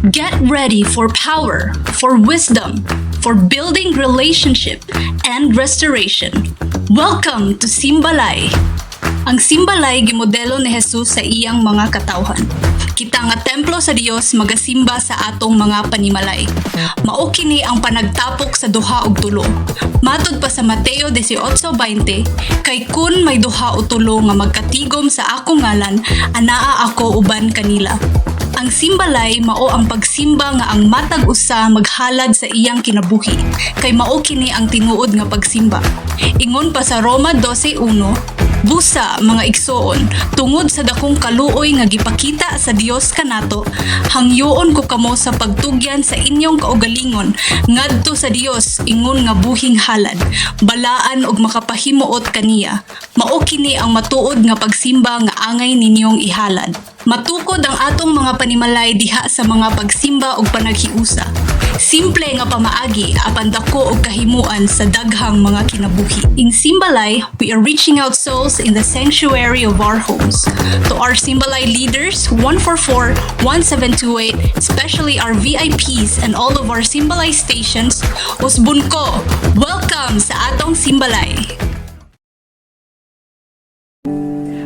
Get ready for power, for wisdom, for building relationship and restoration. Welcome to Simbalay. Ang Simbalay gimodelo ni Jesus sa iyang mga katawhan. Kita nga templo sa Dios magasimba sa atong mga panimalay. Mao kini ang panagtapok sa duha ug tulo. Matud pa sa Mateo 18:20, kay kun may duha o tulo nga magkatigom sa akong ngalan, anaa ako uban kanila. Ang simbalay mao ang pagsimba nga ang matag usa maghalad sa iyang kinabuhi, kay mao kini ang tinuod nga pagsimba. Ingon pa sa Roma 12:1, busa mga igsoon, tungod sa dakong kaluoy nga gipakita sa Dios kanato, hangyoon ko kamo sa pagtugyan sa inyong kaugalingon ngadto sa Dios ingon nga buhing halad, balaan og makapahimuot kaniya. Mao kini ang matuod nga pagsimba nga angay ninyong ihalad. Matukod ang atong mga panimalay diha sa mga pagsimba ug panaghiusa. Simple nga pamaagi apan dako og kahimuan sa daghang mga kinabuhi. In Simbalay, we are reaching out souls in the sanctuary of our homes. To our Simbalay leaders, 144-1728, especially our VIPs and all of our Simbalay stations, usbon ko, welcome sa atong Simbalay!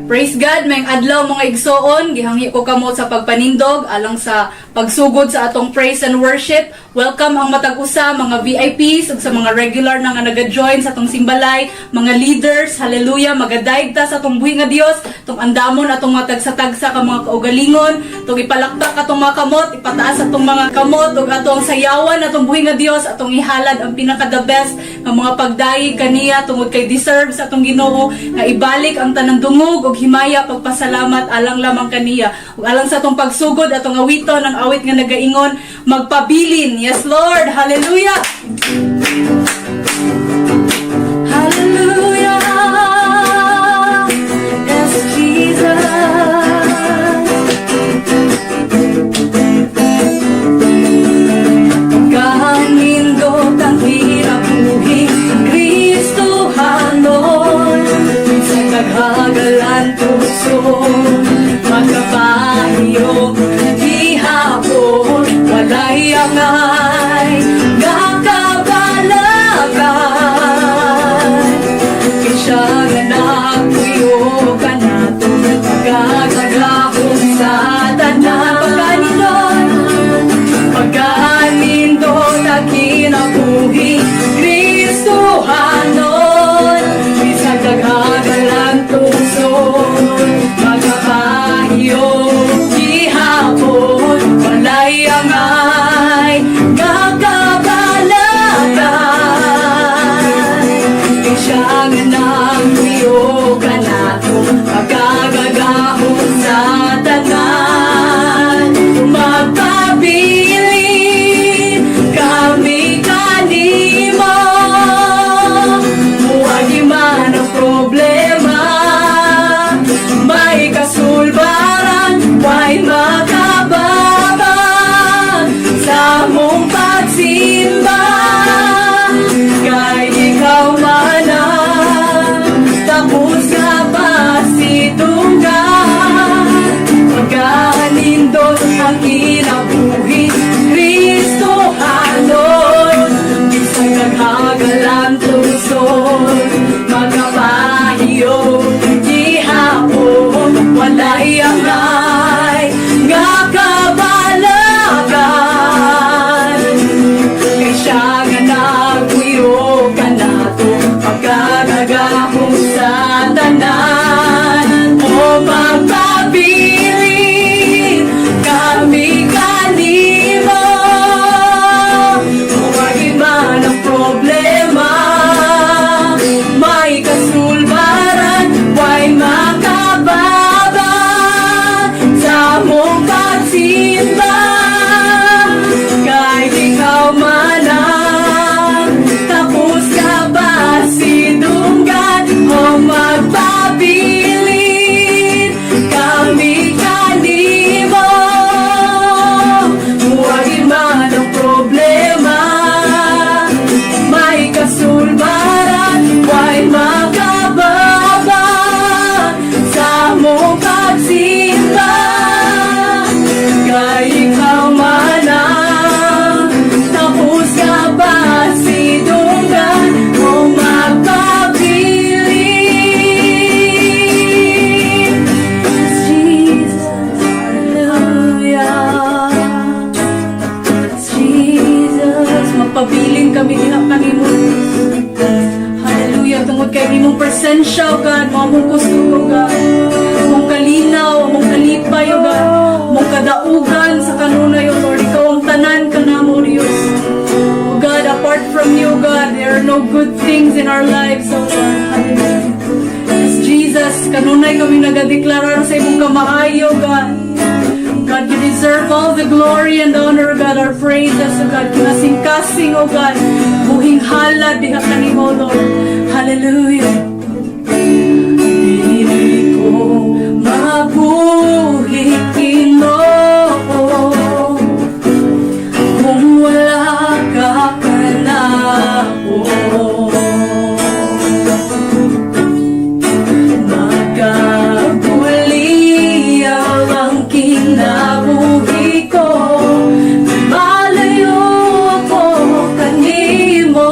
Praise God, mayang adlaw mga igsoon, gihangyo ko kamo sa pagpanindog alang sa pagsugod sa atong praise and worship. Welcome ang matag-usa, mga VIPs ug sa mga regular na nga naga-join sa atong simbalay, mga leaders, hallelujah, magadaig ta sa atong buhi nga Dios, tong andamon atong matagsa-tagsa ka mga kaugalingon, tong ipalaktak atong mga kamot, ipataas atong mga kamot ug atong sayawan atong buhi nga Dios, atong ihalad ang pinaka the best nga mga pagdayeg kaniya tungod kay deserve sa atong Ginoo nga ibalik ang tanang dungog ug himaya pagpasalamat alang lamang kaniya ug alang sa atong pagsugod atong awiton ang awit nga nagaingon magpabilin. Yes Lord, hallelujah, hallelujah, yes Jesus. Pagkahanindot ang kinabuhi Kristo hanon sa kaghagalan puso magkapahiyo di hapon walay angay gakabalagan kisya nga nagpuyo ka nato magagagahon sa tanan pagkanindot ang kinabuhi Kristo hanon bisag daghagalan puso magkapahiyo di hapon walay angay gakabalagan kisya nga nagpuyo ka nato magagagahon sa tanan magpabilin kami kanimo muagi man ang problema may kasulbaran may makababa kami diha kanimo. Hallelujah. Tungod kay imong presensya, O God, mamong kusog, O God. Mong kalinaw, mong kalipay, O God. Mong kadaugan sa kanunay, O Lord. Ikaw ang tanan ka namo, Diyos. O God, apart from you, God, there are no good things in our lives, O Lord. Hallelujah. Yes, Jesus, kanunay kami nagadeklarar sa imong kamaayo, God. God, you deserve all the glory and honor, God, our praises, O God. Kinasing-kasing, O God. Buhing halad, diha kanimo, Lord. Hallelujah. Dili ko mabuhi Ginoo kung wala ka kanako. Magaguliyaw ang kinabuhi ko, malayo ako kanimo.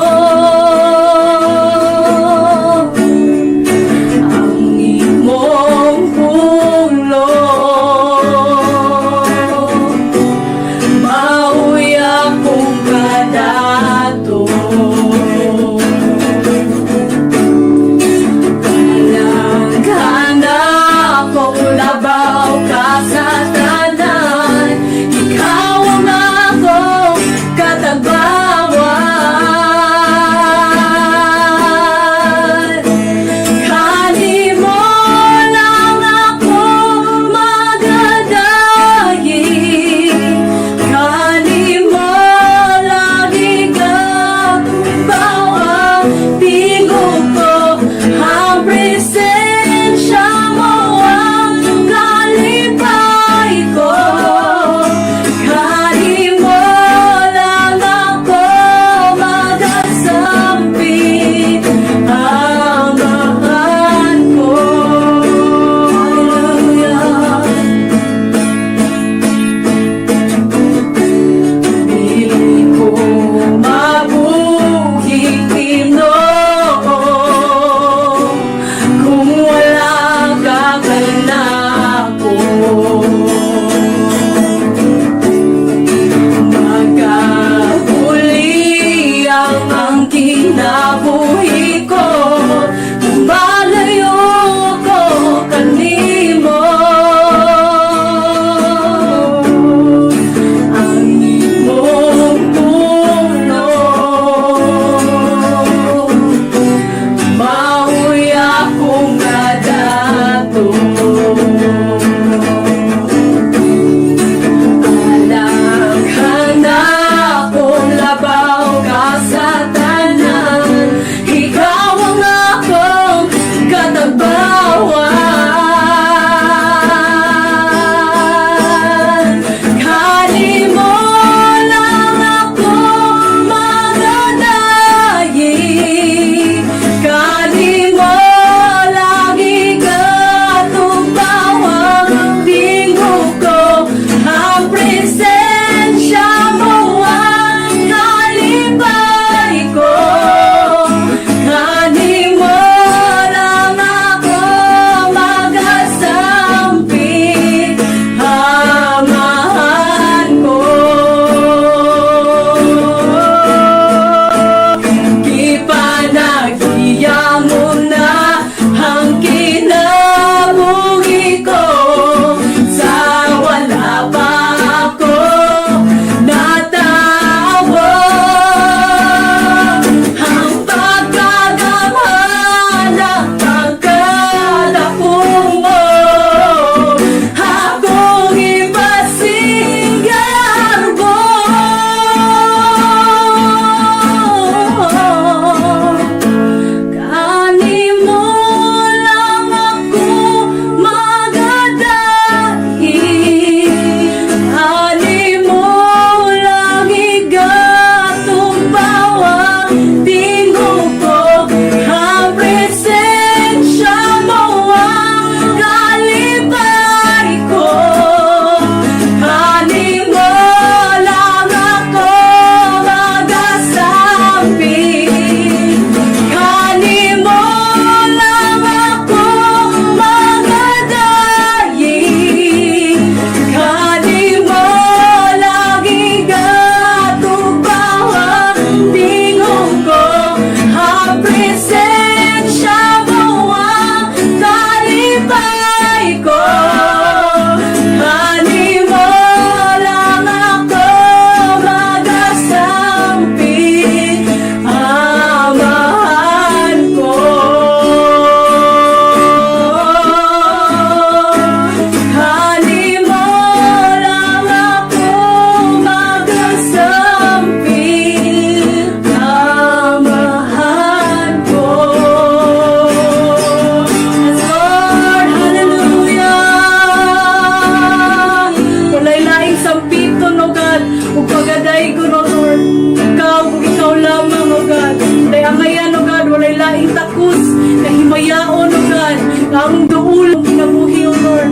buhay ko, no Lord. Ikaw, kung ikaw lamang, O God. Dahil ang ngayon, O God, walay laing takus, kahimayaon, O God. Ang duul, kinabuhi, O Lord.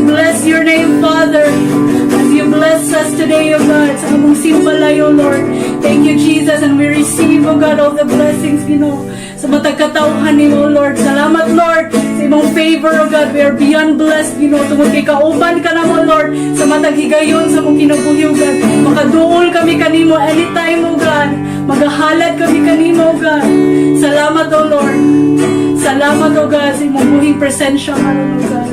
Bless your name, Father. As you bless us today, O God, sa among simbalay, O Lord. Thank you, Jesus, and we receive, O God, all the blessings, Ginoo. Sa matag katauhan ni O Lord. Salamat, Lord, sa imong favor, O God. We are beyond blessed, Ginoo. Tungod kay kauban ka na mo, Lord. Sa matag higayon, sa mong kinabuhi, O God. Makaduol kami kanimo anytime, O God. Magahalad kami kanimo, O God. Salamat, O Lord. Salamat, O God, sa imong buhing presensya, O God.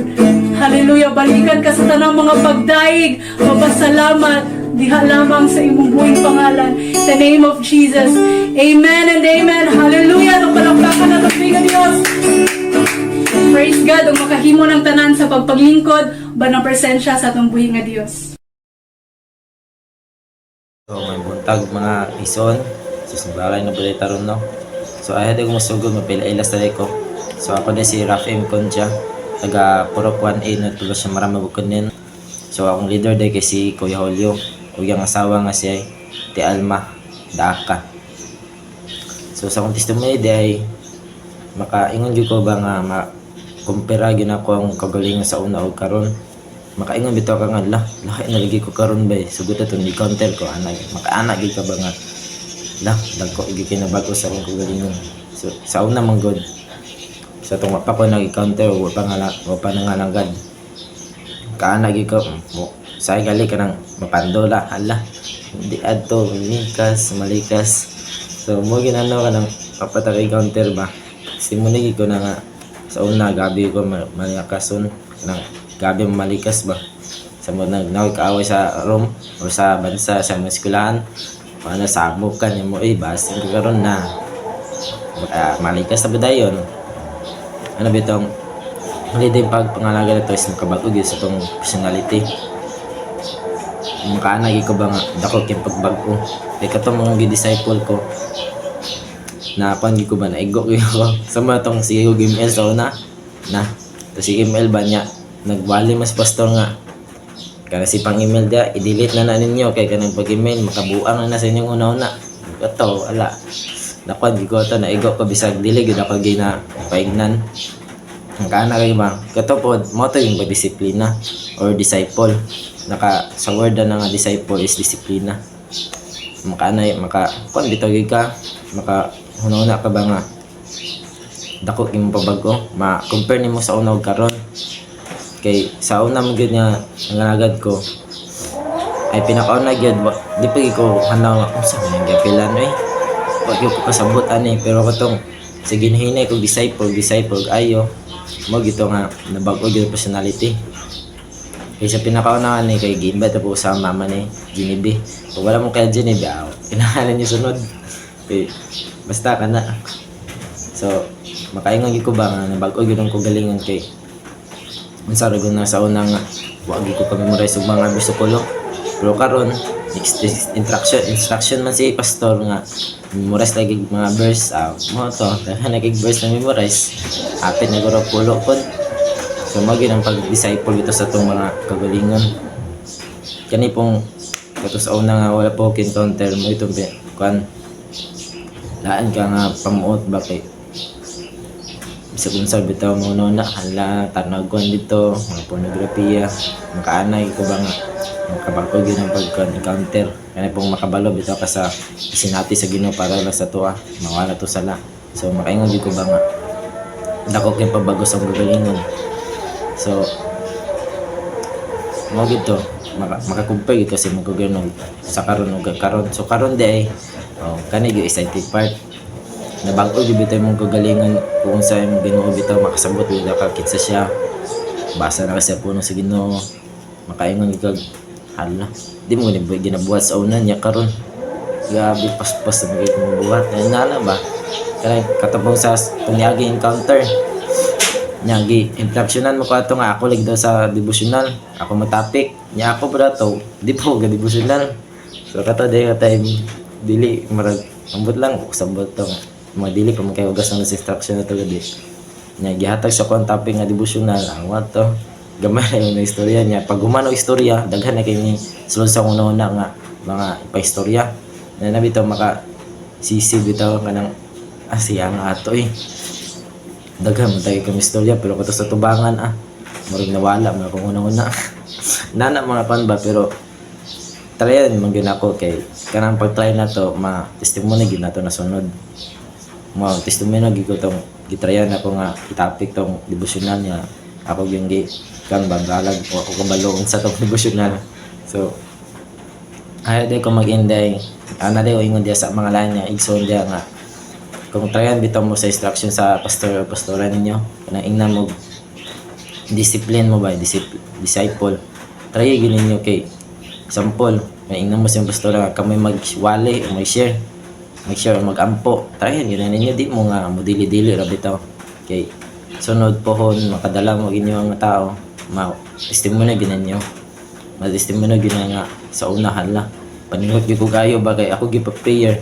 Hallelujah. Balikan ka sa tanang mga pagdaig. Mapasalamat. Diha lamang sa imong buhing pangalan. In the name of Jesus. Amen and amen. Hallelujah. Itong palakpakan na ng Diyos. Praise God. Ang makahimo ng tanan sa pagpaglingkod ba ng presensya sa atong buhing nga Diyos. So, may buntag mga ison. So, simbalay na pala taron, no? So, ayaw ko masugod, mapilailas na ko. So, ako na si Rafim Concha. Taga Purok 1A na tulos siya marami bukunin. So, akong leader day kay si Kuya Julio. O yung asawa nga siya, Ti Alma Daaka. So, sa akong testimony day, makaingon ko ba nga kumpira yun ako ang kagalingan sa una o karon. Makaingon bitaw ka nga, lahi nalagi ko karon ba eh. Sugot itong di-counter ko, makaanak ka ba nga, dagko kinabago sa akong kagalingan. So, sa una mong good. Sa itong mapa ko nag-counter, wapa na nga langgad. Kaanak ko, sa gali ka ng mapandola, hindi ato, malikas. So, mo ginano ka ng papatag counter ba? Simunigi ko na nga, sa una, gabi ko malikason, gabi malikas ba? Sa mga nagkaaway sa room, o sa bansa, sa mga eskulahan, paano sabog ka niya mo, basin ko karon na. Malikas na ba dayon? Ano ba itong, hindi din pagpangalaga na ito is makabagog sa itong personality. Makaanagi ko ba nga, dako kyung pagbago. Kaya ito mga disciple ko, na pangi ko ba, naigo ko yung sa mga itong sige ko email sa una, to si email ba niya, nagwali mas pastor nga, kaya si pang email dia, i-delete na ninyo, kaya kanang pag-email, makabuang na sa inyong una-una. Ito, napad ko ito, naigo ko, bisag dilig, yun ako gina, paignan. Ang kaana kayo ba? Kato po, mo ito yung disiplina or disciple. Sa word na nga disciple is disiplina. Kung bitagig ka, hunahuna ka ba nga, dako yung pabago, compare nimo sa una og karon. Kay sa una mo gyud nga nanganagad ko, ay pinakauna gyud, di pa ko hanaw sa mga gapilan wag ko kasabot ani, pero katong sige hinay ko disciple ayo mo gito nga nabago gyud personality. Kaya sa pinakauna ni kay gi-invite po sa mama ni Genevieve. Kung wala mo kay Genevieve, kinahalan niyo sunod. Okay, basta ka na. So, makaingon ko ba nga nabago gyud ang kagalingon kay unsa ra na sa una nga wag ko ka-memorize og mga bersikulo. Pero karon instruction man si pastor nga memorize lagi mga verse, mo to nagig verse na memorize apit na guro pulo pod. So magin ang pag-disciple dito sa itong mga kagalingon. Kani pong kato sa una nga wala po kincounter mo itong kuan laan ka nga pamuot ba kay bisag unsa bitaw mo na tanagon dito mga pornografiya, makaanay ko ba nga makabalo yun ang pag-encounter. Kaya pong makabalo bitaw ka sa isinati sa Ginoo para lang sa tuwa mawala to sala. So makaingon gyud ko ba nga dako kay pabago sa kagalingon. So, mo gito, makakumpay gito kasi magkaganon sa karon ug karon. So karon day, kani gyud excited part. Nabago gyud bitaw mong kagalingon kung sa imong Ginoo bitaw makasabot gyud ka kitsa siya. Basa na kasi puno sa Ginoo. Makaingon gyud di mo ginabuhat sa una niya karon. Grabe paspas na magiging mong buhat. Nala ba? Kaya katapong sa tunyagi encounter. Nyagi, instructionan mo ko ato nga ako lagi daw sa devotional. Ako matapik. Nya ako bra to, di po ga devotional. So kato day ka time dili marag ambot lang sabot to. Mga dili pa man kay ugas ng instruction na to gadi. Nya gihatag sa kon topic nga devotional. Ang what to? Gamay na yung istorya niya. Pag humano istorya, daghan na kay ni sulod sa una nga mga ipaistorya na nabitaw maka sisig bitaw kanang siya nga ato daghan man tayo kami istorya pero kato sa tubangan murag nawala mga kung una-una nana mga pan ba pero tryan man gyud ako kay kanang pag-try na to ma-testimony gyud nato na sunod mo testimony gyud ko tong gitryan ako nga topic tong devotional niya ako yung kan banggalag o ako kabalo sa tong devotional so ayaw day ko mag-inday ana day o ingon dia sa mga lain niya igsoon dia nga kung tryan bitaw mo sa instruction sa pastor o pastora ninyo kanang ingnan mo discipline mo ba disciple try gyud ninyo kay example may ingnan mo sa pastora nga kamay magwali o mag-share o mag-ampo try gyud ninyo di mo nga mo dili-dili ra bitaw kay sunod pohon makadala mo inyo ang tao ma-testimony gyud ninyo ma-testimony gyud nga sa unahan la paningot gyud ko kayo bagay ako gyud pa prayer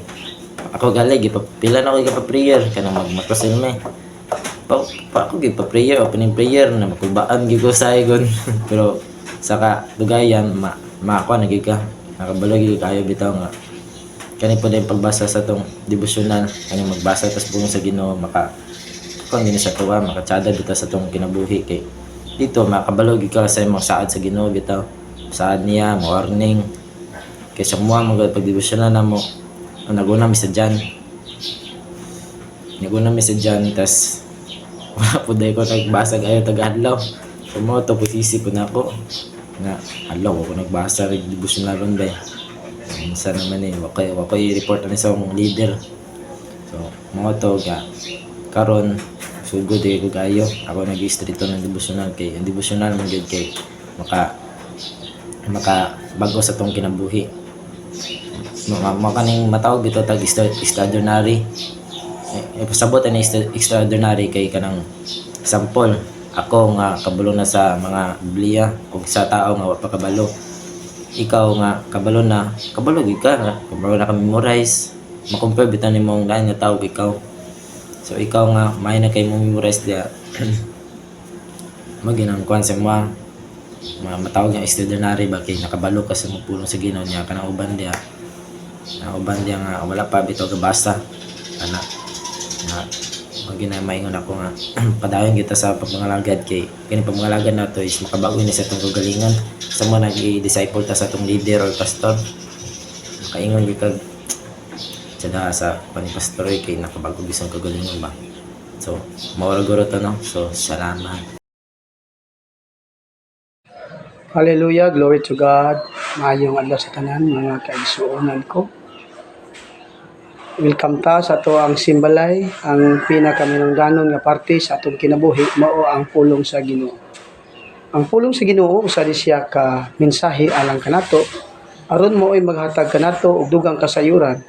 ako galay pila na ako gyud pa prayer kanang magmakoselme pa ako gyud pa prayer opening prayer na makubaan gyud ko saygon pero saka dugayan makuha na gyud ka nakabalo gyud kayo bitaw nga kani po din pagbasa sa tong devotional kani magbasa tas buong sa Ginoo maka kung hindi sa tuwa makatsada bitaw sa tong kinabuhi kay dito makabalo gyud ka sa imong saad sa Ginoo bitaw saad niya warning kay sa mga pag-devotional na mo naguna mi sa dyan tas wala po dahil ko nagbasag ayaw taga-adlaw so mo to posisi po na ako nga adlaw ako nagbasa rin devotional ron ba minsan naman wakoy report na sa mong leader so mga to karon sugod ko kayo ako nag-istrito ng devotional kay ang devotional man gyud kay maka bago sa tong kinabuhi makaning matawag dito tag extraordinary pasabot na extraordinary kay kanang sample ako nga kabalo na sa mga Biblia ug sa tao nga wa pa kabalo ikaw nga kabalo gid ka nga kabalo na ka memorize ma-compare bitan nimong lain nga tawag ikaw so ikaw nga may na kay mo memorize dia maginang kwan sa mga matawag nga extraordinary ba kay nakabalo ka sa mapulong sa Ginoo niya kanang uban dia nga wala pa bitaw gabasa ana na maginamayingon ako nga padayon kita sa pagmangalagad kay kini pagmangalagad nato is makabago ni sa tong kagalingan sa mga nag-disciple ta sa tong leader or pastor makaingon gyud kag sada sa pastor kay nakabago bisang kagalingan ba so mao guro to no so salamat. Hallelujah, glory to God. Maayong adlaw sa tanan mga kaigsuonan ko. Welcome ta sa ato ang simbalay, ang pinakaminungdanon nga parte sa atong kinabuhi mao ang pulong sa Ginoo. Ang pulong sa Ginoo usa di siya ka mensahe alang kanato aron mo'y maghatag kanato og dugang kasayuran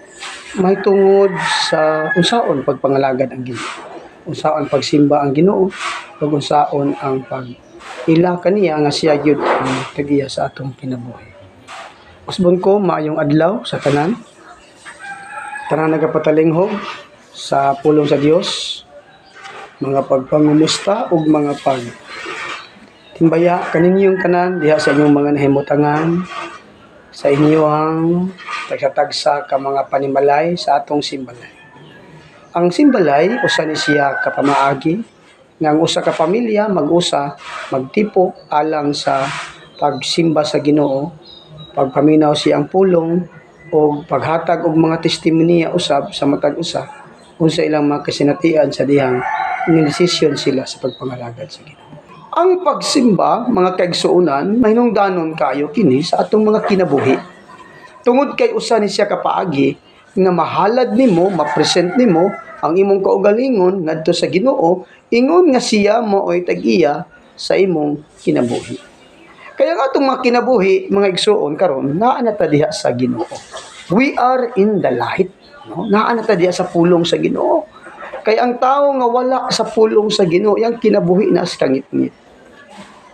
mahitungod sa unsaon pagpangalagad ang Ginoo. Unsaon pagsimba ang Ginoo ug unsaon ang ila kaniya nga siya gyud ang tagiya sa atong kinabuhi. Usbon ko maayong adlaw sa tanan nagapatalinghob sa pulong sa Dios, mga pagpangumusta ug mga timbaya kaninyong tanan diha sa inyong mga nahimutangan sa inyong tagsa-tagsa ka mga panimalay sa atong simbalay. Ang simbalay usa ni siya ka pamaagi nga ang usa ka pamilya mag-usa magtipok alang sa pagsimba sa Ginoo, pagpaminaw siyang pulong o paghatag og mga testimonya usab sa matag usa unsa ilang mga kasinatian sa dihang nindesisyon sila sa pagpangalagad sa Ginoo. Ang pagsimba mga kaigsuonan mahinungdanon kayo kini sa atong mga kinabuhi. Tungod kay usa ni siya ka paagi nga mahalad nimo, ma-present nimo ang imong kaugalingon ngadto sa Ginoo ingon nga siya mao'y tag-iya sa imong kinabuhi. Kaya nga itong mga kinabuhi, mga igsuon karon, naa na ta diha sa Ginoo. We are in the light. No? Naa na ta diha sa pulong sa Ginoo. Kaya ang tao nga wala sa pulong sa Ginoo, yang kinabuhi na sa kangit-ngit.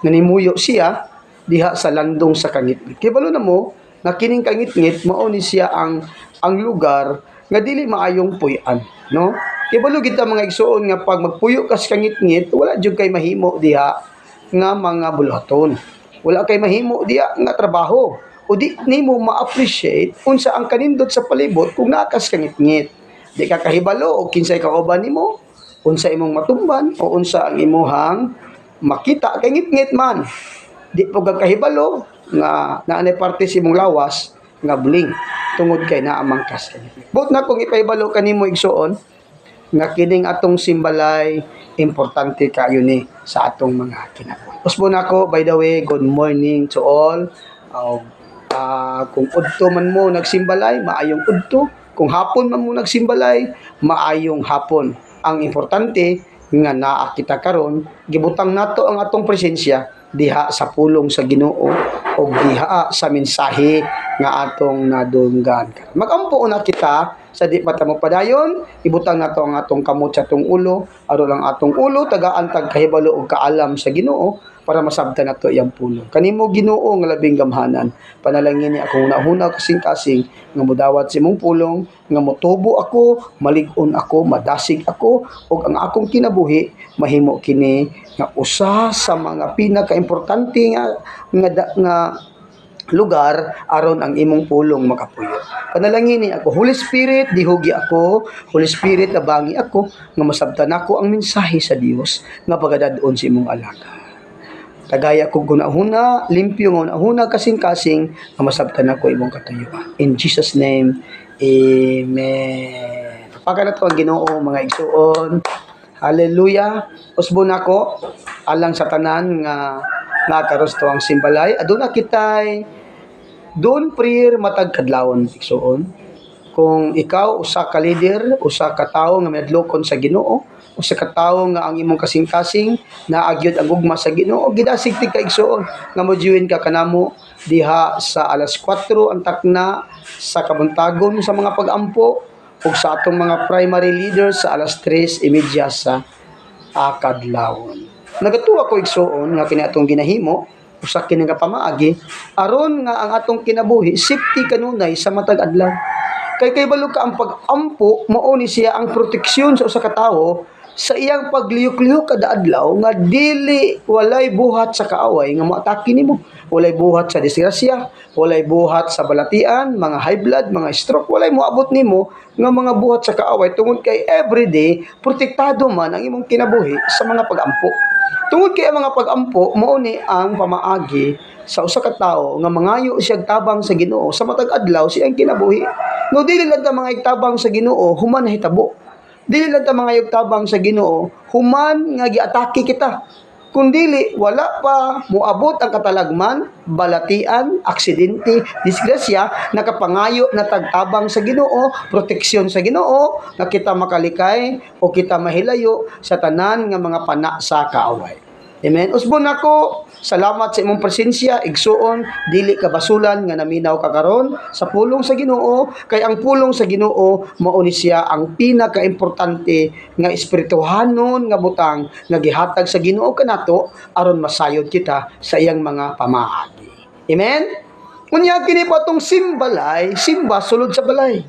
Nanimuyo siya diha sa landong sa kangit-ngit. Kibalo na mo, na kining kangit-ngit, mao ni siya ang lugar nga dili maayong puy-an. No? Kibalo kita mga igsuon nga pag magpuyo ka sa kangit-ngit, wala jud kay mahimo diha nga mga bulaton. Wala kay mahimo diya nga trabaho. o di nimo ma-appreciate unsa ang kanindot sa palibot kung nakas kangit-ngit. Di ka kahibalo o kinsay kauban nimo, unsa imong matumban o unsa ang imuhang makita kay ngit-ngit man. Di po kahibalo nga naanay parte sa imong lawas nga bling tungod kay naa mangkas kangit-ngit. But na kung ipahibalo kanimo igsuon nga kining atong simbalay importante kayo ni sa atong mga kinabuhi. Usbo na ko, by the way, good morning to all. Kung udto man mo nagsimbalay, maayong udto. Kung hapon man mo nagsimbalay, maayong hapon. Ang importante nga naa kita karon, gibutang nato ang atong presensya diha sa pulong sa Ginoo o diha sa mensahe nga atong nadunggan. Magampo na kita sa di pa mo padayon, ibutang nato ang atong kamot sa atong ulo, aron lang atong ulo tagaan tag kahibalo og kaalam sa Ginoo para masabtan nato iyang pulong. Kanimo Ginoo nga labing gamhanan, panalangin ni akong hunahuna kasing-kasing nga modawat sa imong pulong, nga motubo ako, malig-on ako, madasig ako ug ang akong kinabuhi mahimo kini nga usa sa mga pinakaimportante nga lugar aron ang imong pulong makapuyo. Panalangin ni ako, Holy Spirit, dihugi ako, Holy Spirit, abangi ako, nga masabtan ako ang mensahe sa Dios nga pagadadon sa imong alaga. Tagaya ko gunahuna, limpyo nga unahuna kasing-kasing, nga masabtan ako imong katuyuan. In Jesus' name, Amen. Pagka na ito ang Ginoo, mga igsuon. Hallelujah. Usbo na ko, alang sa tanan nga karos to ang simbalay. Aduna kitay doon prayer matag kadlawon igsuon. Kung ikaw usa ka leader, usa ka tawo nga madlokon sa Ginoo, usa ka tawo nga ang imong kasing-kasing naagyod ang gugma sa Ginoo, gidasig ti ka igsuon nga mojuin ka kanamo diha sa alas 4 ang takna sa kabuntagon sa mga pag-ampo ug sa atong mga primary leaders sa alas 3:30 sa kadlawon. Nagatuwa ko igsuon nga kini atong ginahimo usa kini nga pamaagi aron nga ang atong kinabuhi safety kanunay sa matag adlaw. Kay balo ka ang pag-ampo mao ni siya ang proteksyon sa usa ka tawo sa iyang pagliyok-liyok kada adlaw nga dili walay buhat sa kaaway nga moatake nimo, walay buhat sa disgrasya, walay buhat sa balatian, mga high blood, mga stroke, walay moabot nimo nga mga buhat sa kaaway tungod kay everyday protektado man ang imong kinabuhi sa mga pag-ampo. Tungod kay ang mga pag-ampo mao ni ang pamaagi sa usa ka tawo nga mangayo siya tabang sa Ginoo sa matag adlaw siyang kinabuhi. No dili lang ta mga tabang sa Ginoo human hitabo. Dili lang ta mga tabang sa Ginoo human nga giatake kita. Kung dili wala pa moabot ang katalagman, balatian, aksidente, disgrasya, nakapangayo na tagtabang sa Ginoo, proteksyon sa Ginoo, na kita makalikay o kita mahilayo sa tanan nga mga pana sa kaaway. Amen. Usbon nako, salamat sa imong presensya, igsuon, dili ka basulan nga naminaw ka karon sa pulong sa Ginoo, kay ang pulong sa Ginoo mao ni siya ang pinakaimportante nga espirituhanon nga butang nga gihatag sa Ginoo kanato aron masayod kita sa iyang mga pamaagi. Amen. Unya kini patong simbalay, simba sulod sa balay.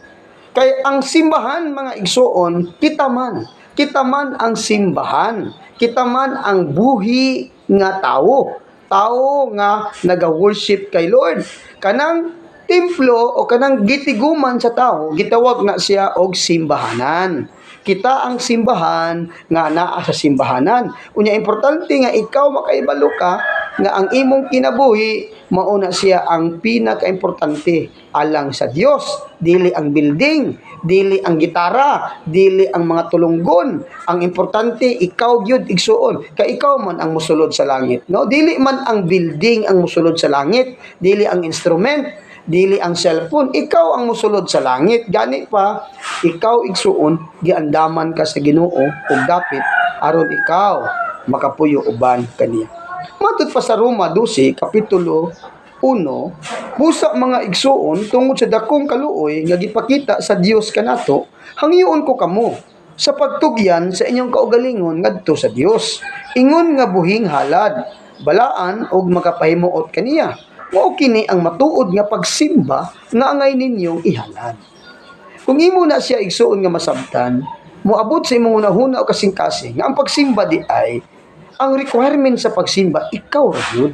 Kay ang simbahan mga igsuon, kita man ang simbahan. Kita man ang buhi nga tawo nga naga-worship kay Lord. Kanang templo o kanang gitiguman sa tawo, gitawag na siya og simbahanan. Kita ang simbahan nga naa sa simbahanan. Unya importante nga ikaw makaibalo ka nga ang imong kinabuhi mao na siya ang pinakaimportante alang sa Dios. Dili ang building, dili ang gitara, dili ang mga tulunggon. Ang importante ikaw gyud igsuon, kay ikaw man ang mosulod sa langit. No, dili man ang building ang mosulod sa langit, dili ang instrument, dili ang cellphone, ikaw ang mosulod sa langit. Gani pa ikaw igsuon giandaman ka sa Ginoo ug dapit aron ikaw makapuyo uban kaniya. Matod pa sa Roma 12 kapitulo 1, busa mga igsuon tungod sa dakong kaluoy nga gipakita sa Dios kanato, hangyoon ko kamo sa pagtugyan sa inyong kaugalingon ngadto sa Dios. Ingon nga buhing halad, balaan og makapahimuot kaniya. Mao kini ang matuod nga pagsimba nga angay ninyong ihalad. Kung imo na siya igsuon nga masabtan, moabot sa imong unahuna o kasing-kasing nga ang pagsimba di ay ang requirement sa pagsimba ikaw ra gyud.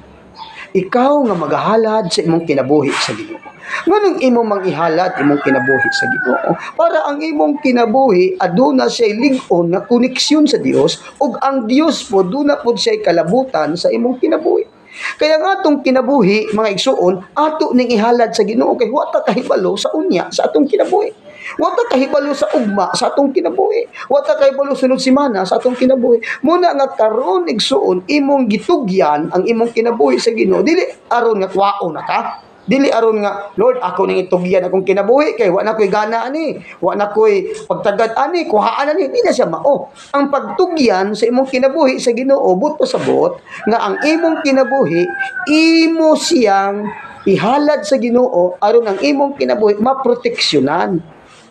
ikaw nga magahalad sa imong kinabuhi sa Ginoo. Nganong imo mang ihalad imong kinabuhi sa Ginoo para ang imong kinabuhi aduna siya lig-on nga koneksyon sa Dios ug ang Dios po duna pod siya kalabutan sa imong kinabuhi. Kaya nga atong kinabuhi mga igsuon ato ning ihalad sa Ginoo kay wa ta kahibalo sa unya sa atong kinabuhi. Wa ta kahibalo sa ugma sa atong kinabuhi. Wa ta kahibalo sunod semana sa atong kinabuhi. Muna nga karon igsuon imong gitugyan ang imong kinabuhi sa Ginoo dili aron nga kwaon na ka. Dili aron nga Lord ako ning itugyan akong kinabuhi kay wa na koy gana ani, wa na koy pagtagad ani, kuhaan ani, di na siya mao. Ang pagtugyan sa imong kinabuhi sa Ginoo but pasabot nga ang imong kinabuhi imo siyang ihalad sa Ginoo aron ang imong kinabuhi maproteksyonan,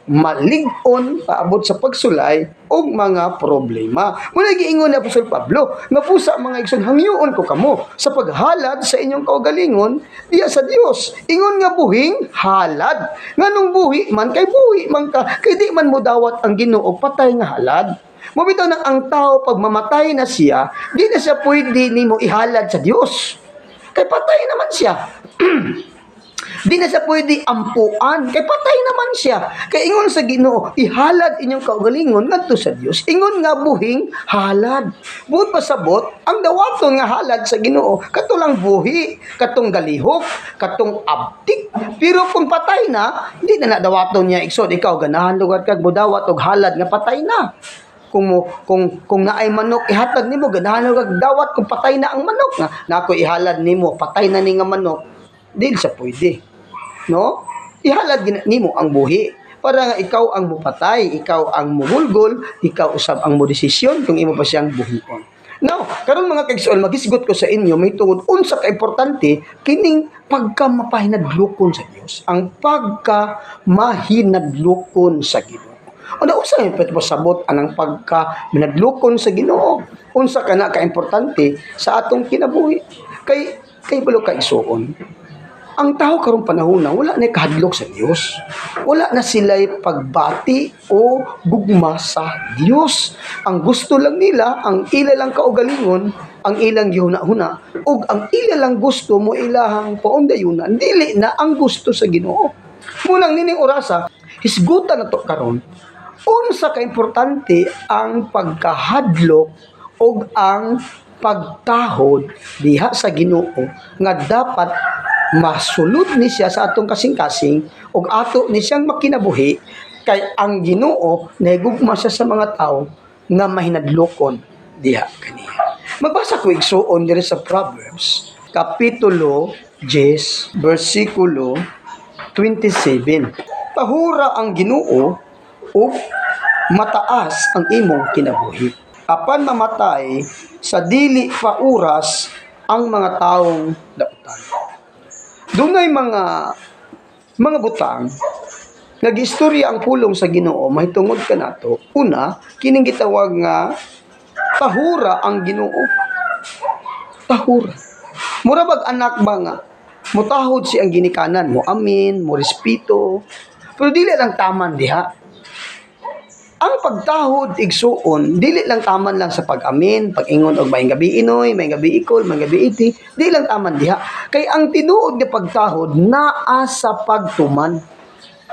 malig-on paabot sa pagsulay og mga problema. Muna giingon ni Apostol Pablo nga pusa mga igsoon hangyoon ko kamo sa paghalad sa inyong kaugalingon diya sa Dios. Ingon nga buhing halad. Nganong buhi man kay buhi man ka kay di man mo dawat ang Ginoo patay nga halad. Mabitaw na ang tao pag mamatay na siya, di na siya pwede nimo ihalad sa Dios. Kay patay naman siya. Di na siya pwede ampuan. Kay patay naman siya. Kay ingon sa Ginoo, ihalad inyong kaugalingon ngadto sa Dios. Ingon nga buhing halad. Buot pasabot, ang dawaton nga halad sa Ginoo, katulang buhi, katong galihok, katong abtik. Pero kung patay na, di na dawaton niya iksod. Ikaw, ganahan lugar kag budawat og halad nga patay na. Kung naay manok ihatag nimo, ganahan kag dawat kung patay na ang manok nga nako ihalad nimo, patay na ni nga manok. Di sa pwede. No? Ihalad nimo ang buhi para nga ikaw ang mupatay, ikaw ang mumulgol, ikaw usab ang mo desisyon kung imo pa siyang buhion. Now, karon mga kaigsoon, magisgot ko sa inyo may tungod unsa ka importante kining pagka mapahinadlokon sa Dios, ang pagka mahinadlokon sa Ginoo. Ano unsa yung pasabot anang pagka minadlokon sa Ginoo? Unsa kana ka importante sa atong kinabuhi? Kay bulo kaigsoon. Ang tao karong panahon na wala na kahadlok sa Dios. Wala na sila'y pagbati o gugma sa Dios. Ang gusto lang nila, ang ila lang kaugalingon, ang ilang gihuna-huna, ug ang ila lang gusto mo ilahang paundayunan, dili na ang gusto sa Ginoo. Mulang nining orasa, hisgutan na to karon. Unsa ka importante ang pagkahadlok ug ang pagtahod diha sa Ginoo nga dapat masulod ni siya sa atong kasing-kasing ug ato ni siyang makinabuhi kay ang Ginoo nahigugma siya sa mga tao nga mahinadlokon diha kaniya. Magbasa ko igsuon diri sa Proverbs kapitulo 10 bersikulo 27. Tahura ang Ginoo ug mataas ang imong kinabuhi. Apan mamatay sa dili pa oras ang mga taong dautan. Dunay mga butang nagistorya ang pulong sa Ginoo mahitungod kanato. Una, kining gitawag nga tahura ang Ginoo. Tahura. Mura bag anak ba nga mutahod si ang ginikanan mo amin, mo respeto. Pero dili lang taman diha. Ang pagtahod igsuon, dili lang taman lang sa pag-amin, pag-ingon og maayong gabi inoy, maayong gabi ikol, maayong gabi iti, dili lang taman diha. Kay ang tinuod nga pagtahod naa sa pagtuman,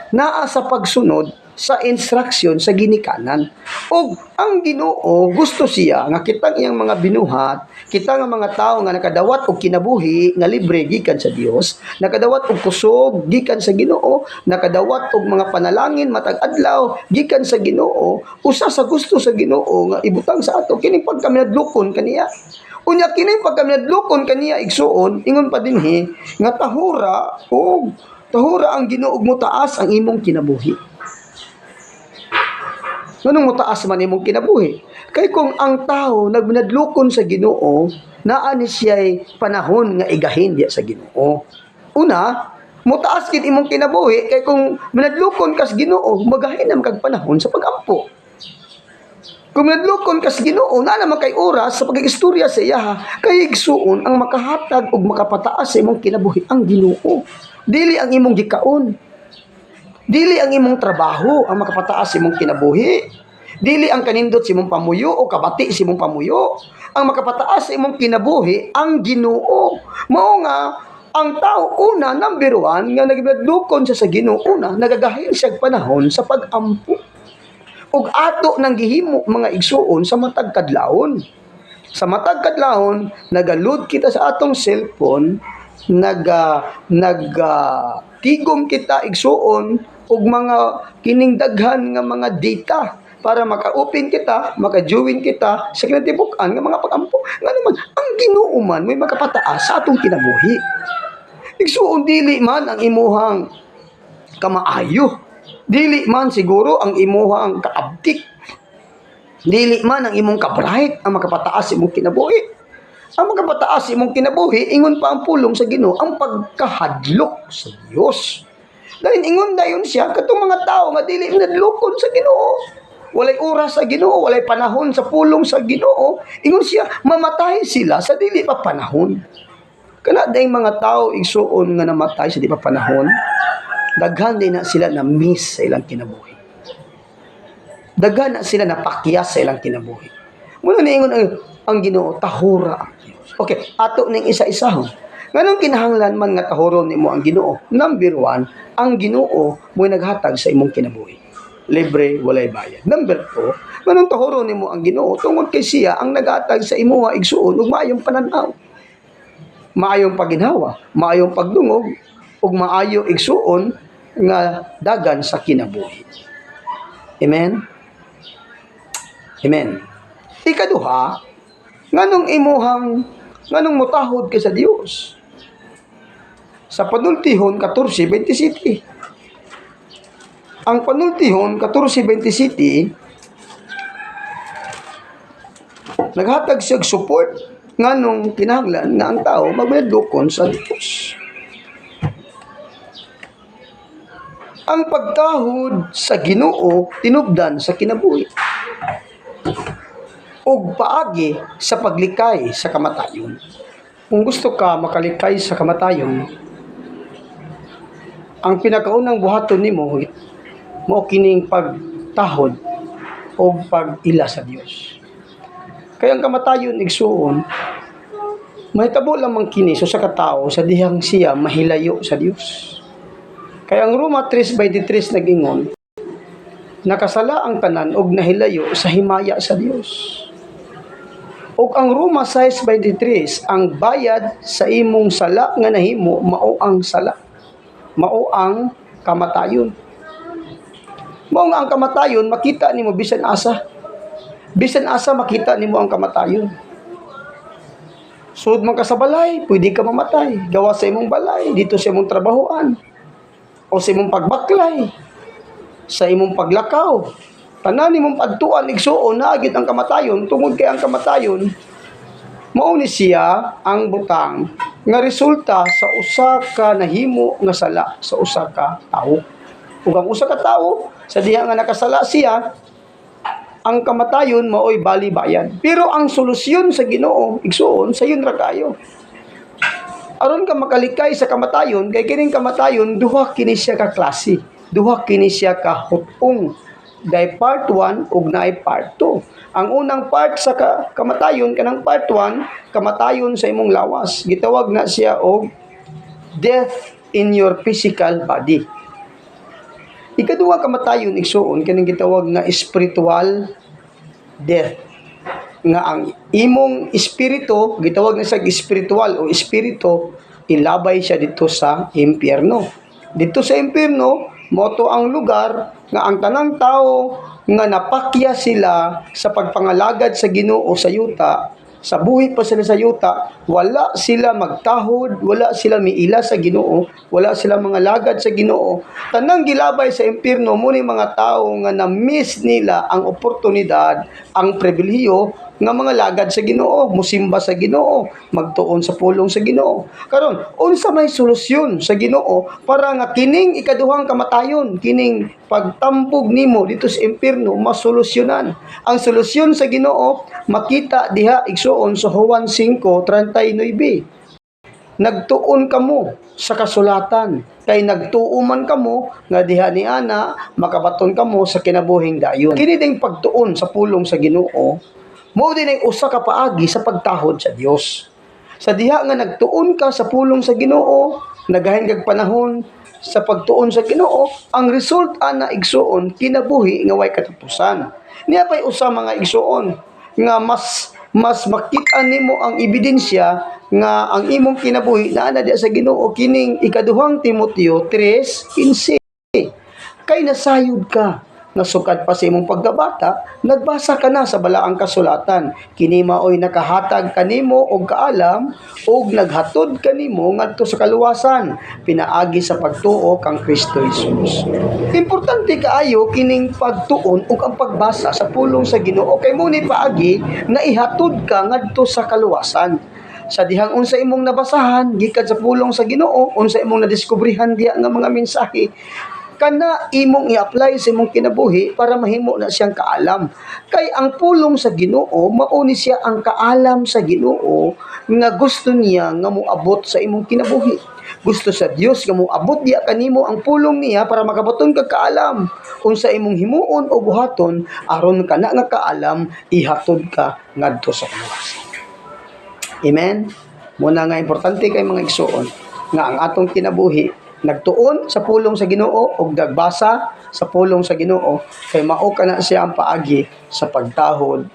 naa sa pagsunod sa instruction sa ginikanan. Og ang Ginoo gusto siya nga kitang iyang mga binuhat, kita nga mga tao nga nakadawat og kinabuhi nga libre gikan sa Dios, nakadawat og kusog gikan sa Ginoo, nakadawat og mga panalangin matag adlaw gikan sa Ginoo. Usa sa gusto sa Ginoo nga ibutang sa ato kining pagkaminadlokon kaniya. Unya kining pagkaminadlokon kaniya igsuon ingon pa dinhi nga tahura ang Ginoo ug motaas ang imong kinabuhi. Nganong mutaas man imong kinabuhi? Kay kung ang tao nagminadlokon sa Ginoo, naa ni siya'y panahon nga igahin diya sa Ginoo. Una, mutaas gid imong kinabuhi kay kung minadlokon ka sa Ginoo, magahinam kag panahon sa pagampo. Kung minadlokon ka sa Ginoo, naa naman kay oras sa pagigistorya sa iya, kay igsuon ang makahatag ug makapataas sa imong kinabuhi ang Ginoo. Dili ang imong gikaon. Dili ang imong trabaho ang makapataas imong kinabuhi. Dili ang kanindot si mong pamuyo o kabati si mong pamuyo. Ang makapataas sa imong kinabuhi ang Ginoo. Mao nga ang tao una, number one, nga nagibadlukon siya sa Ginoo una, nagagahin siya panahon sa pag-ampo. Ug ato nang gihimo mga igsuon sa matag kadlawon. Sa matag kadlawon, nagalud kita sa atong cellphone, tigom kita igsuon og mga kining daghan nga mga data para maka-open kita, maka-join kita sa kinatibuk-an nga mga pag-ampo. Nga naman, ang Ginoo man may makapataas sa atong kinabuhi. Igsuon dili man ang imuhang kamaayo. Dili man siguro ang imuhang kaabtik. Dili man ang imong kabright ang makapataas sa imong kinabuhi. Ang makapataas sa imong kinabuhi, ingon pa ang pulong sa Ginoo, ang pagkahadlok sa Dios. Dahil ingon dayon siya katong mga tao nga dili nadlokon sa Ginoo. Walay oras sa Ginoo, walay panahon sa pulong sa Ginoo. Ingon siya, mamatay sila sa dili pa panahon. Kana dayong mga tao igsuon nga namatay sa di pa panahon, daghan din na sila na miss sa ilang kinabuhi. Daghan na sila na pakyas sa ilang kinabuhi. Muna niingon ang Ginoo, tahura ang Dios. Okay, ato ning isa-isahon. Nganong kinahanglan man nga tahuron nimo ang Ginoo? Number one, ang Ginoo mo'y naghatag sa imong kinabuhi. Libre, walay bayad. Number two, nganong tahuron nimo ang Ginoo? Tungod kay siya ang naghatag sa imuha igsuon ug maayong pananaw. Maayong paginhawa, maayong pagdungog, ug maayo igsuon nga dagan sa kinabuhi. Amen? Amen. Ikaduha, nganong mutahod ka sa Dios. Sa panultihon 14:27. Ang panultihon 14:27 naghatag siya support nganong kinahanglan nga ang tao magmadlokon sa Dios. Ang pagtahod sa Ginoo tinubdan sa kinabuhi ug paagi sa paglikay sa kamatayon. Kung gusto ka makalikay sa kamatayon, ang pinakaunang buhaton nimo mao kining pagtahod o pag-ila sa Dios. Kaya ang kamatayon igsuon, mahitabo lamang kini sa katao sa dihang siya mahilayo sa Dios. Kaya ang Roma 3:23 nagingon, nakasala ang tanan og nahilayo sa himaya sa Dios. Og ang Roma 6:23, ang bayad sa imong sala nga nahimo mao ang sala. Mao ang kamatayon. Mao nga ang kamatayon makita nimo bisan asa. Bisan asa makita nimo ang kamatayon. Sud man ka sa balay, pwede ka mamatay. Gawa sa imong balay, dito sa imong trabahoan, o sa imong pagbaklay, sa imong paglakaw. Tanan nimong padtuan igsuon na agit ang kamatayon, tungod kay ang kamatayon mao ni siya ang butang nga resulta sa usa ka nahimo nga sala sa usa ka tawo. Ug ang usa ka tawo sa diha nga nakasala siya, ang kamatayon mao'y bali-bayan. Pero ang solusyon sa Ginoo igsuon sayon ra kayo. Aron ka makalikay sa kamatayon, kay kining kamatayon duha kini siya ka klase. Duha kini siya ka hutong. Dahil part 1 ug naay part 2. Ang unang part sa kamatayon, kanang part 1, kamatayon sa imong lawas. Gitawag na siya og death in your physical body. Ikaduha kamatayon igsuon kanang gitawag nga spiritual death. Nga ang imong espiritu, gitawag na sa spiritual o espiritu, ilabay siya dito sa impyerno. Dito sa impyerno, moto ang lugar nga ang tanang tao nga napakya sila sa pagpangalagad sa Ginoo sa yuta, sa buhi pa sila sa yuta, wala sila magtahod, wala sila miila sa Ginoo, wala sila mga lagad sa Ginoo. Tanang gilabay sa impyerno mo ni mga tao nga na-miss nila ang oportunidad, ang pribilehiyo nga mga lagad sa Ginoo, musimba sa Ginoo, magtuon sa pulong sa Ginoo. Karon, unsa may solusyon sa Ginoo para nga kining ikaduhang kamatayon, kining pagtampog nimo dito sa impyerno masolusyonan. Ang solusyon sa Ginoo makita diha igsuon sa Juan 5:39. nagtuon kamo sa kasulatan, kay nagtuo man kamo nga diha ni ana makabaton kamo sa kinabuhing dayon. Kini ding pagtuon sa pulong sa Ginoo, mao din ay usa ka paagi sa pagtahod sa Dios. Sa diha nga nagtuon ka sa pulong sa Ginoo, nagahin kag panahon sa pagtuon sa Ginoo, ang result ana igsuon kinabuhi nga way katapusan. Niya pay usa mga igsuon nga mas makita nimo ang ebidensya nga ang imong kinabuhi naa na diha sa Ginoo kining ikaduhang Timoteo 3:15. Kay nasayod ka nga sukad pa sa imong pagkabata, nagbasa ka na sa balaang kasulatan. Kini maoy nakahatag kanimo og kaalam ug naghatod kanimo ngadto sa kaluwasan pinaagi sa pagtuo kang Kristo Jesus. Importante kaayo kining pagtuon ug ang pagbasa sa pulong sa Ginoo kay mo ni paagi nga ihatod ka ngadto sa kaluwasan. Sa dihang unsa imong nabasahan gikan sa pulong sa Ginoo, unsa imong nadiskubrihan diha nga mga mensahe, kana imong i-apply sa imong kinabuhi para mahimo na siyang kaalam. Kay ang pulong sa Ginoo mao ni siya ang kaalam sa Ginoo nga gusto niya nga moabot sa imong kinabuhi. Gusto sa Dios nga moabot diha kanimo ang pulong niya para makabaton kag kaalam. Unsa imong himuon o buhaton aron kana nga kaalam ihatod ka ngadto sa kaluwasan. Amen. Muna nga importante kay mga igsuon nga ang atong kinabuhi nagtuon sa pulong sa Ginoo ug nagbasa sa pulong sa Ginoo kay mao kana siya ang paagi sa pagtahod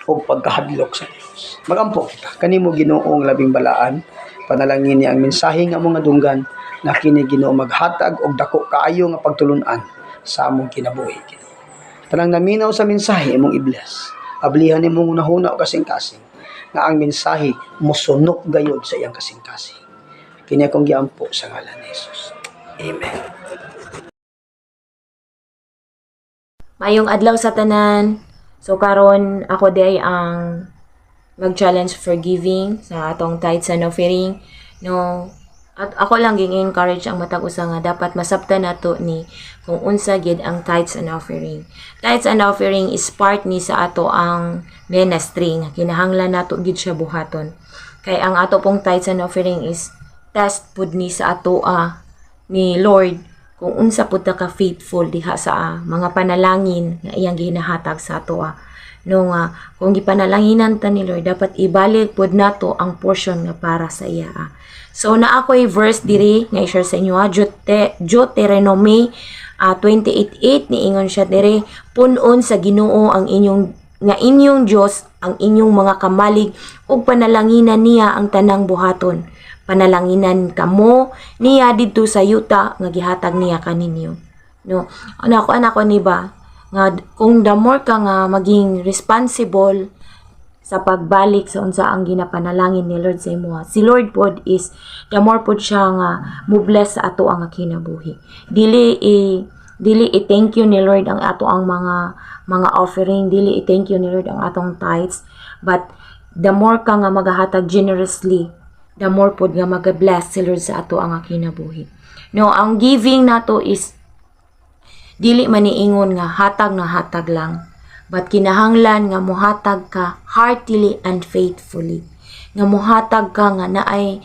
o pagkahadlok sa Dios. Magampo kita kanimo Ginoong labing balaan, panalangin ni ang mensahe nga mga dunggan na kini Ginoo maghatag og dako kaayo nga pagtulun-an sa among kinabuhi. Tanang naminaw sa mensahe imong i-bless. Ablihan nimong unahuna o kasing-kasing nga ang mensahe mosunok gayud sa iyang kasing-kasing. Kini akong giampo sa ngalan ni Jesus. Amen. Mayong adlaw sa tanan. So karon ako day ang mag-challenge for giving sa atong tithes and offering. No, at ako lang ging-encourage ang matag usa nga dapat masabtan nato ni kung unsa gid ang tithes and offering. Tithes and offering is part ni sa ato ang ministry nga kinahanglan nato gid siya buhaton. Kay ang ato pong tithes and offering is test pud ni sa ato ni Lord kung unsa pud ka faithful diha sa mga panalangin nga iyang ginahatag sa ato no nga kung gipanalanginan ta ni Lord dapat ibalik pud nato ang portion nga para sa iya So na ako'y verse diri nga i-share sa inyo Deuteronomy 28:8 niingon siya diri, punon sa Ginoo ang inyong Dios ang inyong mga kamalig ug panalanginan niya ang tanang buhaton. Panalanginan kamo niya didto sa yuta nga gihatag niya kaninyo. No, anak ko ni ba nga kung the more ka nga maging responsible sa pagbalik sa unsa ang ginapanalangin ni Lord sa imo. Si Lord pod is the more pod siya nga mo bless sa ato ang kinabuhi. Dili i-thank you ni Lord ang ato ang mga offering, dili i-thank you ni Lord ang atong tithes, but the more ka nga magahatag generously, the more pod nga mag-bless si Lord sa ato ang kinabuhi. No, ang giving nato is dili man niingon nga hatag na hatag lang, but kinahanglan nga muhatag ka heartily and faithfully. Nga muhatag ka nga naay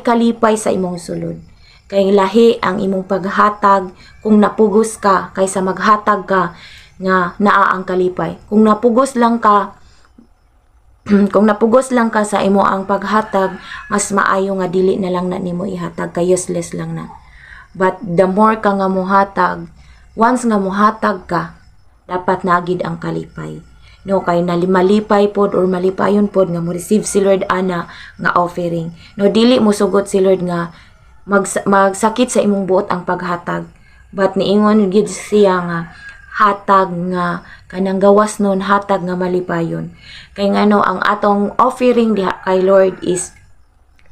kalipay sa imong sulod. Kay lahi ang imong paghatag kung napugos ka kaysa maghatag ka nga naa ang kalipay. Kung napugos lang ka sa imo ang paghatag, mas maayo nga dili na lang na nimo ihatag, kay useless lang na. But the more ka nga muhatag, once nga muhatag ka, dapat nagid ang kalipay. No, kay nalimalipay pod or malipayon pod nga mo receive si Lord ana nga offering. No, dili mo sugot si Lord nga magsakit sa imong buot ang paghatag. But niingon gid siya nga hatag nga kanang gawas nun, hatag nga malipayon. Kay ngano ang atong offering diha kay Lord is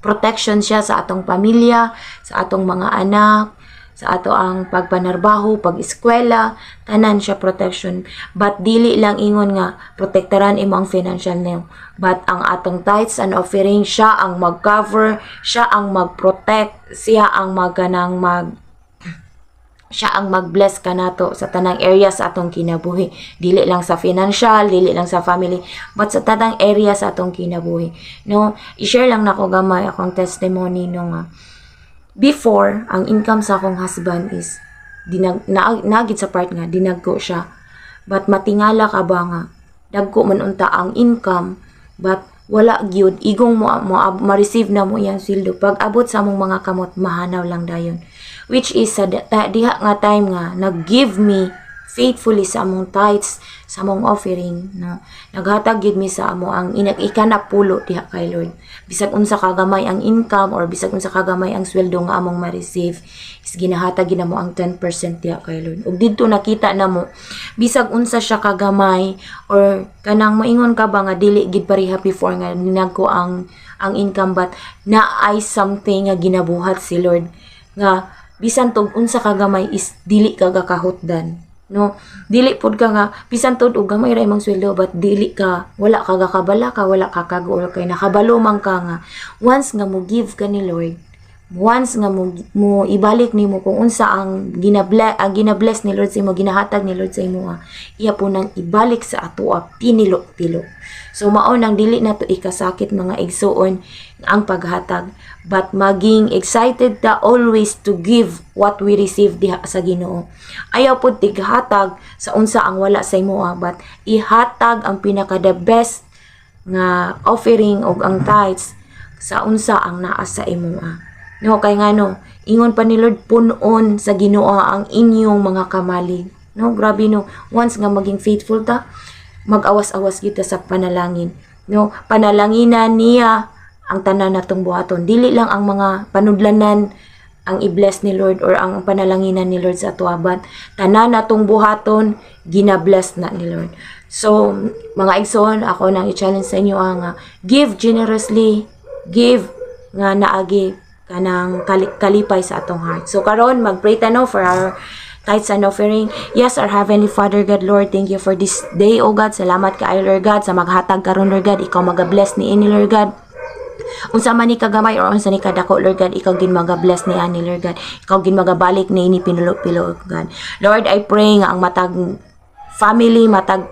protection siya sa atong pamilya, sa atong mga anak, sa ato ang pagpanarbaho, pag-eskwela, tanan siya protection. But dili lang ingon nga protektaran imo ang financial nimo. But ang atong tithes and offering, siya ang mag-cover, siya ang mag-protect, siya ang siya ang mag-bless ka nato sa tanang area sa atong kinabuhi. Dili lang sa financial, dili lang sa family, but sa tanang area sa atong kinabuhi. No, i-share lang nako gamay akong testimony no nga. Before, ang income sa akong husband is nagid sa part nga dinagko siya. But matingala ka ba nga dagko man unta ang income, but wala gyud igong ma-receive na mo yang sildo. Pag abot sa among mga kamot, mahanaw lang dayon. Which is sa diha nga time nga nag-give me faithfully sa among tithes, sa among offering, no? Naghatag gyud mi sa amo ang ikanapulo diha kay Lord. Bisag unsa kagamay ang income or bisag unsa kagamay ang sweldo nga among ma-receive, is ginahatag gid namo ang 10% diha kay Lord. Ug didto nakita namo bisag unsa siya kagamay or kanang moingon ka ba nga dili gid pareha before nga ninagko ang income, but naay something nga ginabuhat si Lord nga bisan tog unsa kagamay is dili ka gakahutdan. No, dili pud ka nga bisan tud og gamay ra imong sweldo, but dili ka wala ka gakabala ka, wala ka kaguol kay nakabalo man ka nga once nga mo give ka ni Lord, once nga mo ibalik nimo kung unsa ang ginabless ni Lord sa imo, ginahatag ni Lord sa imo, iya po nang ibalik sa atoa tinilo-tilo. So mao nang dili na to ikasakit mga igsuon ang paghatag, but maging excited ta always to give what we receive diha sa Ginoo. Ayaw pud tighatag sa unsa ang wala sa imo, but ihatag ang pinaka the best nga offering og ang tithes sa unsa ang naa sa imo. No, kay ngano ingon pa ni Lord, punon sa Ginoo ang inyong mga kamalig. No, grabe no, once nga maging faithful ta, mag-awas-awas kita sa panalangin. No, panalanginan niya ang tanan natong buhaton. Dili lang ang mga panudlanan ang i-bless ni Lord or ang panalanginan ni Lord sa ato, but tanan natong buhaton gina-bless na ni Lord. So mga igsoon, ako nang i-challenge sa inyo ang give generously, give nga naagi kanang kalipay sa atong heart. So karon mag-pray ta no for our tithes and offering. Yes, our Heavenly Father God, Lord, thank you for this day, O God. Salamat kaayo, Lord God, sa maghatag karon, Lord God. Ikaw maga-bless ni ini, Lord God. Unsa man ni kagamay or unsa ni kadako, Lord God, ikaw gin maga-bless ni ani, Lord God. Ikaw gin magabalik ni ini pinulo-pilo, God. Lord, I pray nga ang matag family, matag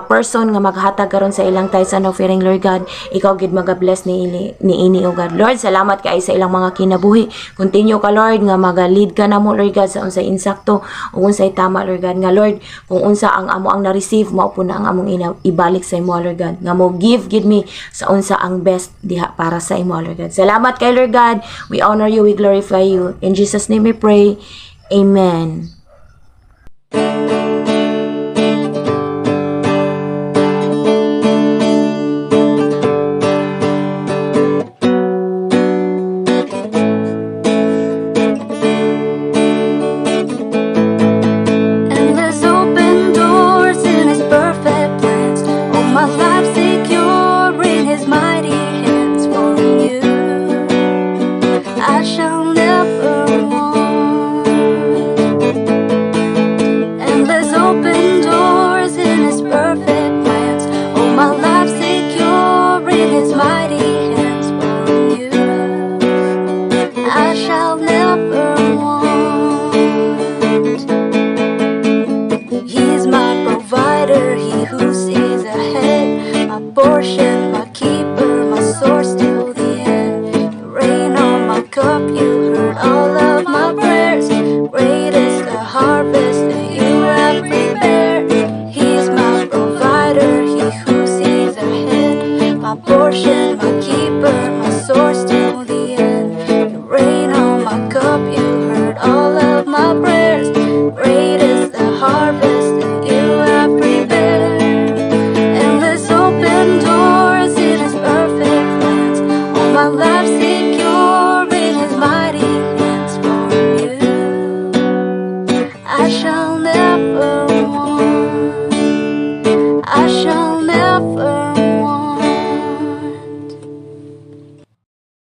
person nga maghatag karon sa ilang tithes and offering, Lord God, ikaw gid maga-bless ni ini, O God. Lord, salamat kay sa ilang mga kinabuhi. Continue ka, Lord, nga maga-lead ka namo, Lord God, sa unsay insakto o unsay tama, Lord God, nga Lord, kung unsa ang amo ang na-receive, mao po na ang among ibalik sa imo, Lord God, nga mo give me sa unsa ang best diha para sa imo, Lord God. Salamat kay Lord God. We honor you, we glorify you. In Jesus' name we pray. Amen. I shall never